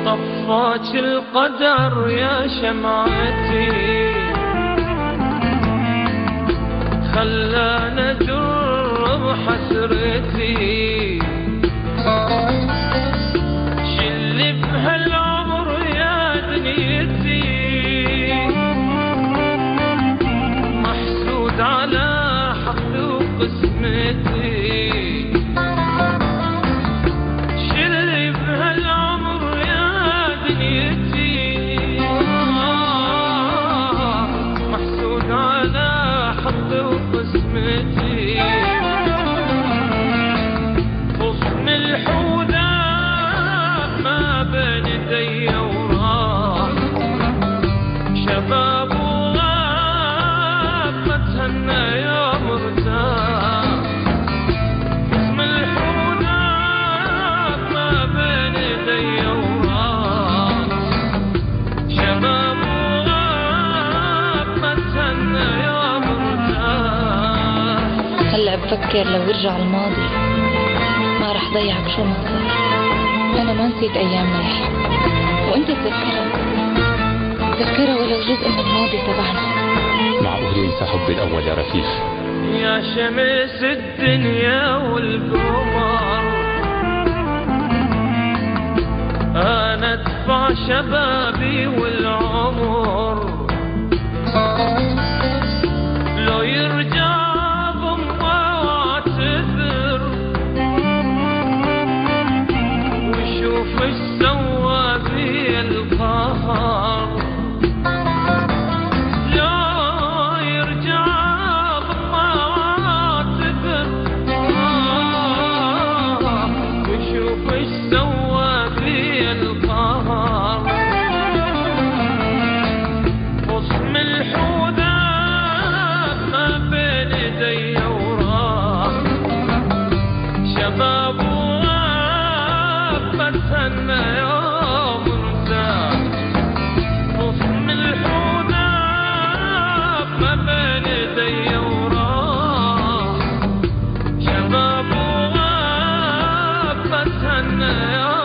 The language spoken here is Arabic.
طفاك القدر يا شمعتي، خلانا جر بحسرتي، شلي بهالعمر يا دنيتي، محسود على حظي وقسمتي، محسود على حظي وقسمتي، غصن الحودة ما بين يدي وراح، شباب وغاب ما تهنى يا مرتاح، غصن الحودة ما بين يدي وراح، شباب هلا بفكر لو يرجع الماضي ما رح ضيعك شو ما صار. انا ما نسيت ايامنا يا حب، وانت تذكرها ولو جزء من الماضي تبعنا. معقول ينسى حبي الاول يا رفيف؟ يا شمس الدنيا والقمر، انا ادفع شبابي والعمر، لو يرجع وش سوى بي القهر، لا يرجع بخاطر، وشوف وش سوى بي القهر، غصن الحودة ما بين يدي وراح، شباب بتهنى يا مرتاح، غصن الحودة ما بين يدي وراح، شباب وغاب بتهنى يا